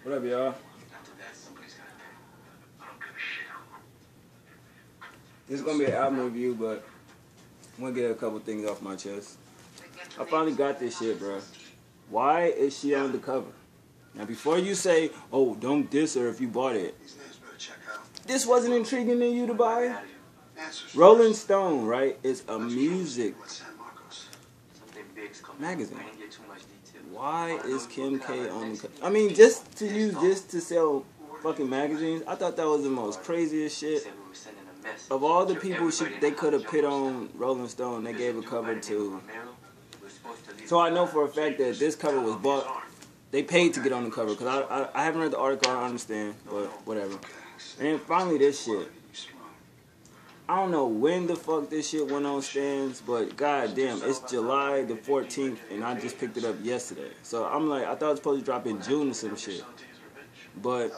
What up, y'all? This is gonna be an album review, but I'm gonna get a couple things off my chest. I finally got this shit, bro. Why is she on the cover? Now, before you say, "Oh, don't diss her if you bought it," this wasn't intriguing to you to buy. Rolling Stone, right? Is a music magazine. Why is Kim K on the cover? I mean, just to use this to sell fucking magazines, I thought that was the most craziest shit. Of all the people they could have put on Rolling Stone, they gave a cover to. So I know for a fact that this cover was bought. They paid to get on the cover, because I haven't read the article, I don't understand, but whatever. And then finally this shit. I don't know when the fuck this shit went on stands, but goddamn, it's July the 14th, and I just picked it up yesterday. So I'm like, I thought it was supposed to drop in June or some shit. But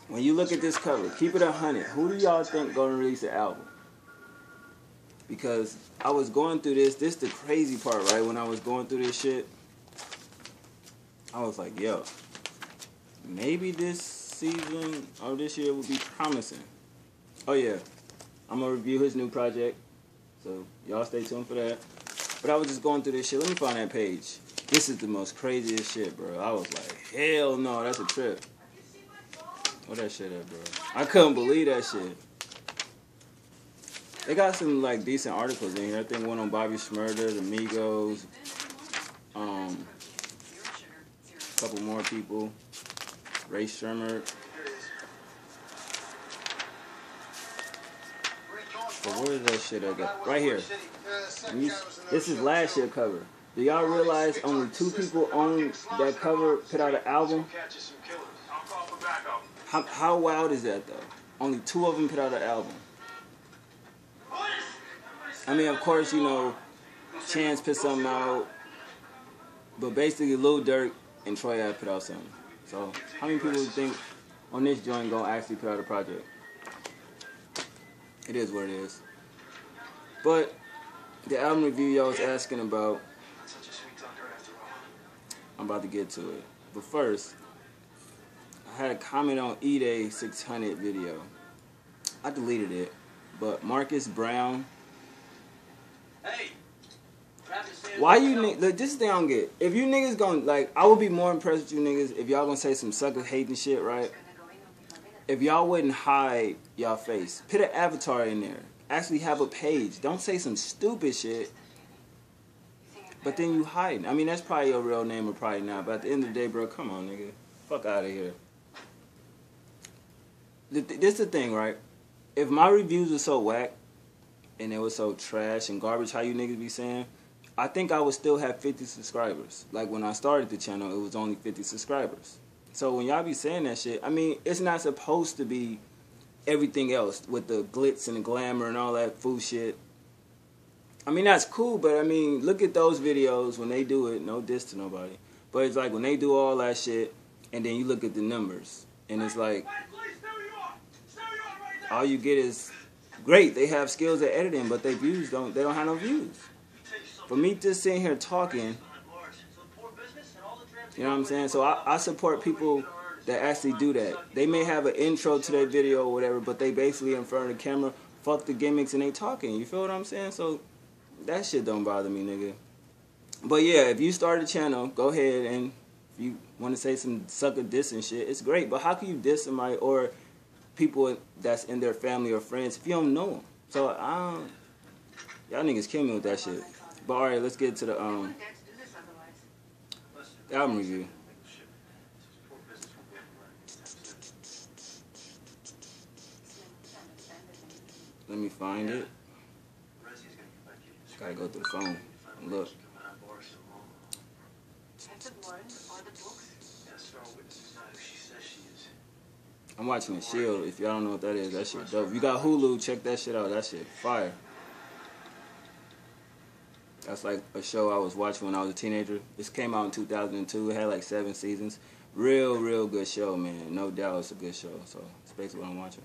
when you look at this cover, keep it 100. Who do y'all think gonna release the album? Because I was going through this is the crazy part, right? When I was going through this shit, I was like, yo, maybe this season or this year will be promising. Oh yeah, I'm gonna review his new project, so y'all stay tuned for that. But I was just going through this shit. Let me find that page. This is the most craziest shit, bro. I was like, hell no, that's a trip. Where that shit at, bro? I couldn't believe that shit. They got some like decent articles in here. I think one on Bobby Shmurda, the Migos, a couple more people, Ray Shermer. But where is that shit I got? Right here. This is last year's cover. Do y'all realize only 2 people on that cover put out an album? How wild is that, though? Only 2 of them put out an album. I mean, of course, you know, Chance put something out, but basically Lil Durk and Troy Ave put out something. So, how many people think on this joint gonna actually put out a project? It is what it is. But the album review y'all was asking about, I'm about to get to it. But first, I had a comment on E-Day 600 video. I deleted it, but Marcus Brown. Hey, why you look? This thing I don't get. If you niggas gonna like, I would be more impressed with you niggas if y'all gonna say some sucker hating shit, right? If y'all wouldn't hide y'all face, put an avatar in there. Actually have a page. Don't say some stupid shit, but then you hiding. I mean, that's probably your real name or probably not. But at the end of the day, bro, come on, nigga, fuck out of here. This the thing, right? If my reviews were so whack and they were so trash and garbage, how you niggas be saying, I think I would still have 50 subscribers. Like when I started the channel, it was only 50 subscribers. So when y'all be saying that shit, I mean, it's not supposed to be everything else with the glitz and the glamour and all that fool shit. I mean, that's cool, but I mean, look at those videos when they do it. No diss to nobody. But it's like when they do all that shit and then you look at the numbers and it's like, all you get is, great, they have skills at editing, but they don't have no views. For me just sitting here talking, you know what I'm saying? So I support people that actually do that. They may have an intro to their video or whatever, but they basically in front of the camera, fuck the gimmicks and they talking. You feel what I'm saying? So that shit don't bother me, nigga. But yeah, if you start a channel, go ahead, and if you want to say some sucker diss and shit, it's great. But how can you diss somebody or people that's in their family or friends if you don't know them? So y'all niggas kill me with that shit. But alright, let's get to the album review. Let me find it. Gotta go through the phone and look. I'm watching The Shield. If y'all don't know what that is, that shit dope. If you got Hulu, check that shit out. That shit fire. That's like a show I was watching when I was a teenager. This came out in 2002. It had like 7 seasons. Real good show, man. No doubt it's a good show. So it's basically what I'm watching.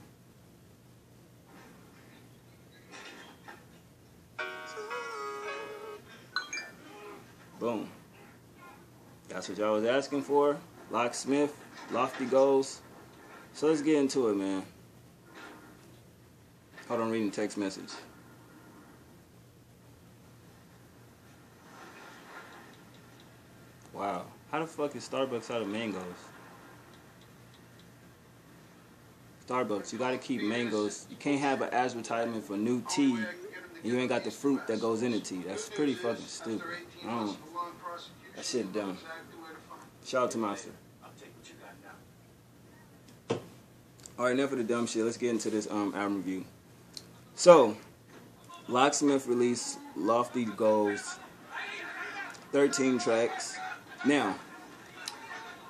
Boom. That's what y'all was asking for. Locksmith, Lofty Goals. So let's get into it, man. Hold on, reading text message. Wow. How the fuck is Starbucks out of mangoes? Starbucks, you gotta keep mangoes. You can't have an advertisement for new tea and you ain't got the fruit that goes in the tea. That's pretty fucking stupid. That shit dumb. Shout out to Master. Alright, enough of the dumb shit. Let's get into this album review. So, Locksmith released Lofty Goals, 13 tracks. Now,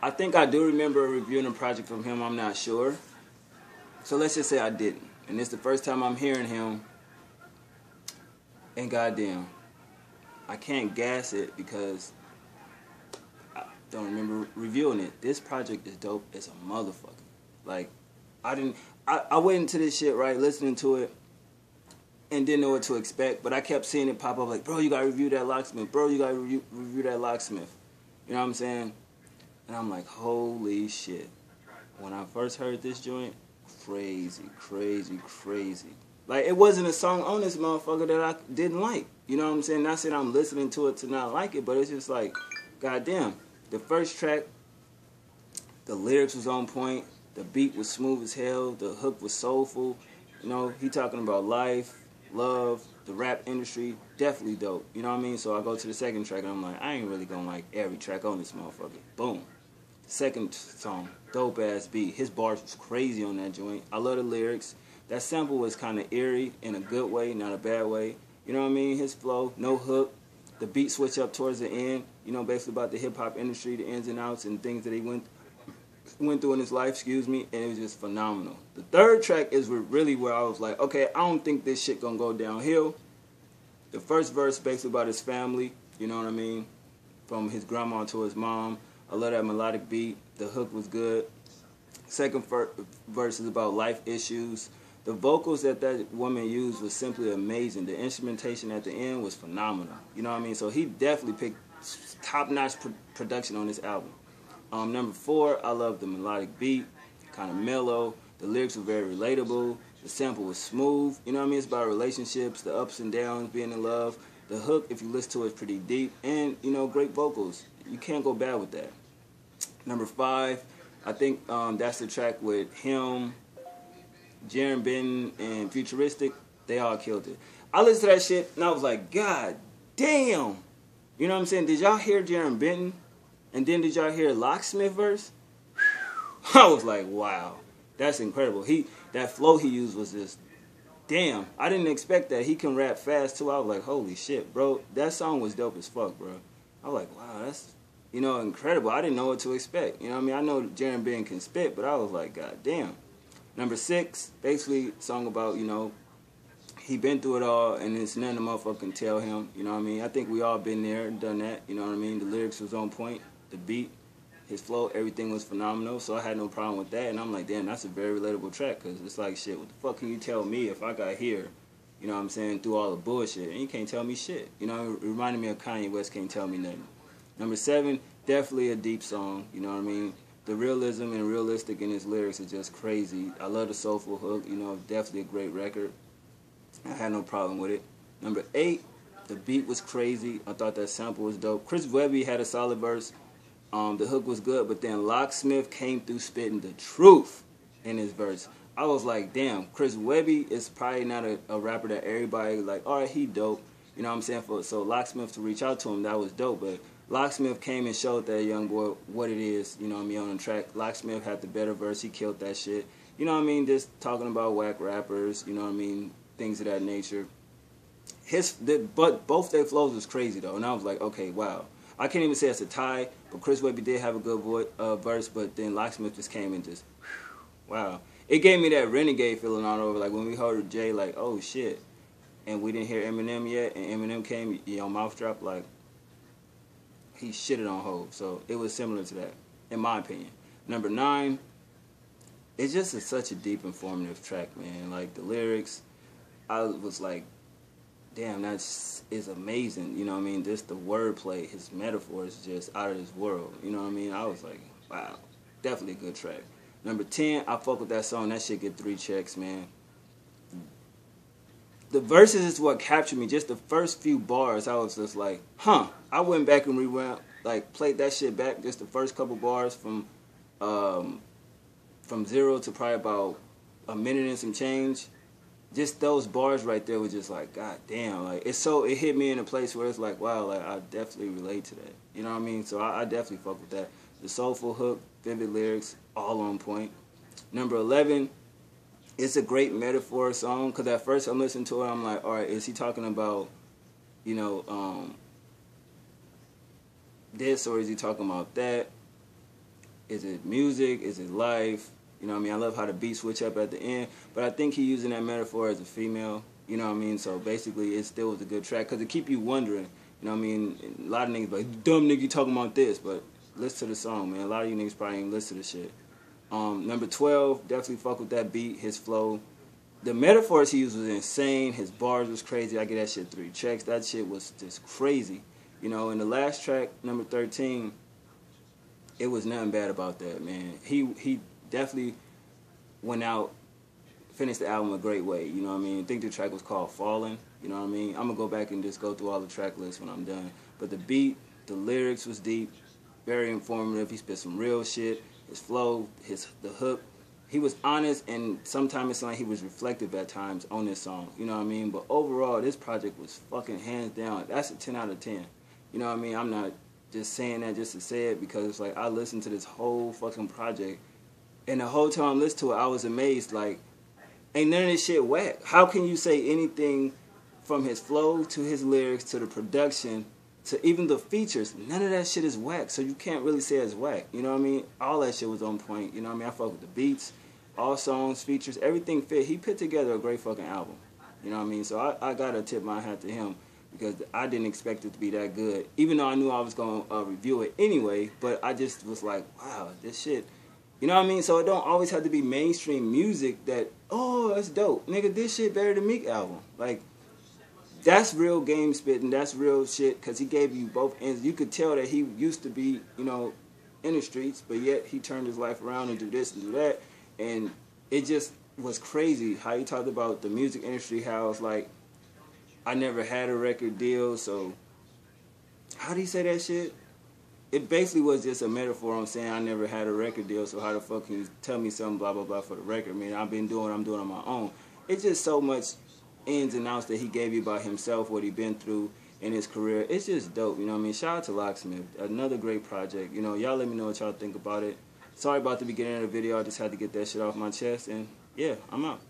I think I do remember reviewing a project from him, I'm not sure. So let's just say I didn't. And it's the first time I'm hearing him. And goddamn, I can't gas it because I don't remember reviewing it. This project is dope as a motherfucker. Like, I went into this shit, right, listening to it, and didn't know what to expect. But I kept seeing it pop up like, bro, you gotta review that Locksmith. Bro, you gotta review that Locksmith. You know what I'm saying? And I'm like, holy shit. When I first heard this joint, crazy. Like, it wasn't a song on this motherfucker that I didn't like. You know what I'm saying? Not saying I'm listening to it to not like it, but it's just like, goddamn. The first track, the lyrics was on point. The beat was smooth as hell. The hook was soulful. You know, he talking about life, love, the rap industry. Definitely dope. You know what I mean? So I go to the second track and I'm like, I ain't really gonna like every track on this motherfucker. Boom. Second song, dope ass beat. His bars was crazy on that joint. I love the lyrics. That sample was kind of eerie in a good way, not a bad way. You know what I mean? His flow, no hook. The beat switch up towards the end. You know, basically about the hip hop industry, the ins and outs and things that he went through in his life. And it was just phenomenal. The third track is really where I was like, okay, I don't think this shit gonna go downhill. The first verse basically about his family. You know what I mean? From his grandma to his mom. I love that melodic beat. The hook was good. Second verse is about life issues. The vocals that woman used was simply amazing. The instrumentation at the end was phenomenal. You know what I mean? So he definitely picked top-notch production on this album. Number 4, I love the melodic beat. Kind of mellow. The lyrics were very relatable. The sample was smooth. You know what I mean? It's about relationships, the ups and downs, being in love. The hook, if you listen to it, is pretty deep. And, you know, great vocals. You can't go bad with that. Number 5, I think that's the track with him, Jaron Benton, and Futuristic. They all killed it. I listened to that shit, and I was like, God damn. You know what I'm saying? Did y'all hear Jaron Benton? And then did y'all hear Locksmith verse? I was like, wow. That's incredible. That flow he used was just, damn. I didn't expect that. He can rap fast, too. I was like, holy shit, bro. That song was dope as fuck, bro. I was like, wow, that's, you know, incredible. I didn't know what to expect. You know what I mean? I know Jaron Benton can spit, but I was like, God damn. Number 6, basically, song about, you know, he been through it all, and it's nothing a motherfucker can tell him. You know what I mean? I think we all been there and done that. You know what I mean? The lyrics was on point. The beat, his flow, everything was phenomenal. So I had no problem with that. And I'm like, damn, that's a very relatable track. Because it's like, shit, what the fuck can you tell me if I got here, you know what I'm saying, through all the bullshit? And you can't tell me shit. You know, it reminded me of Kanye West can't tell me nothing. Number 7, definitely a deep song. You know what I mean? The realism and realistic in his lyrics is just crazy. I love the soulful hook. You know, definitely a great record. I had no problem with it. Number 8, the beat was crazy. I thought that sample was dope. Chris Webby had a solid verse. The hook was good, but then Locksmith came through spitting the truth in his verse. I was like, damn, Chris Webby is probably not a rapper that everybody like, all right, he dope. You know what I'm saying? So Locksmith to reach out to him, that was dope. But Locksmith came and showed that young boy what it is, you know what I mean, on the track. Locksmith had the better verse. He killed that shit. You know what I mean? Just talking about whack rappers, you know what I mean? Things of that nature. But both their flows was crazy, though. And I was like, okay, wow. I can't even say it's a tie, but Chris Webby did have a good verse, but then Locksmith just came and just, wow. It gave me that Renegade feeling all over, like when we heard Jay, like, oh shit. And we didn't hear Eminem yet, and Eminem came, you know, mouth drop, like, he shitted on Hov. So it was similar to that, in my opinion. Number 9, it's just such a deep, informative track, man. Like, the lyrics, I was like, damn, that is amazing. You know what I mean? Just the wordplay, his metaphor is just out of this world. You know what I mean? I was like, wow, definitely a good track. Number 10, I fuck with that song. That shit get 3 checks, man. The verses is what captured me. Just the first few bars, I was just like, huh. I went back and rewound, like played that shit back. Just the first couple bars from 0 to probably about a minute and some change. Just those bars right there were just like, god damn, like it hit me in a place where it's like, wow, like I definitely relate to that. You know what I mean? So I definitely fuck with that. The soulful hook, vivid lyrics, all on point. Number 11, it's a great metaphor song, because at first I'm listening to it, I'm like, all right, is he talking about, you know, this, or is he talking about that? Is it music? Is it life? You know what I mean? I love how the beat switch up at the end, but I think he's using that metaphor as a female. You know what I mean? So basically, it still was a good track, because it keep you wondering. You know what I mean? A lot of niggas like, dumb nigga, you talking about this, but listen to the song, man. A lot of you niggas probably ain't listen to the shit. Number 12, definitely fuck with that beat, his flow. The metaphors he used was insane. His bars was crazy. I get that shit 3 checks. That shit was just crazy. You know, in the last track, number 13, it was nothing bad about that, man. He definitely went out, finished the album a great way. You know what I mean? I think the track was called Fallen. You know what I mean? I'm going to go back and just go through all the track lists when I'm done. But the beat, the lyrics was deep, very informative. He spit some real shit. His flow, the hook. He was honest, and sometimes it sounded like he was reflective at times on this song. You know what I mean? But overall, this project was fucking hands down. That's a 10 out of 10. You know what I mean? I'm not just saying that just to say it, because it's like I listened to this whole fucking project, and the whole time I listened to it, I was amazed. Like, ain't none of this shit whack. How can you say anything from his flow to his lyrics to the production to even the features? None of that shit is whack, so you can't really say it's whack. You know what I mean? All that shit was on point. You know what I mean? I fuck with the beats, all songs, features, everything fit. He put together a great fucking album. You know what I mean? So I gotta tip my hat to him, because I didn't expect it to be that good, even though I knew I was gonna review it anyway. But I just was like, wow, this shit. You know what I mean? So it don't always have to be mainstream music that, oh, that's dope. Nigga, this shit better than Meek album. Like, that's real game spitting. That's real shit, because he gave you both ends. You could tell that he used to be, you know, in the streets, but yet he turned his life around and do this and do that. And it just was crazy how he talked about the music industry, how it's like, I never had a record deal, so how do you say that shit? It basically was just a metaphor on saying I never had a record deal, so how the fuck can you tell me something blah blah blah for the record? I mean, I've been doing what I'm doing on my own. It's just so much ins and outs that he gave you about himself, what he been through in his career. It's just dope, you know what I mean? Shout out to Locksmith. Another great project. You know, y'all let me know what y'all think about it. Sorry about the beginning of the video. I just had to get that shit off my chest, and yeah, I'm out.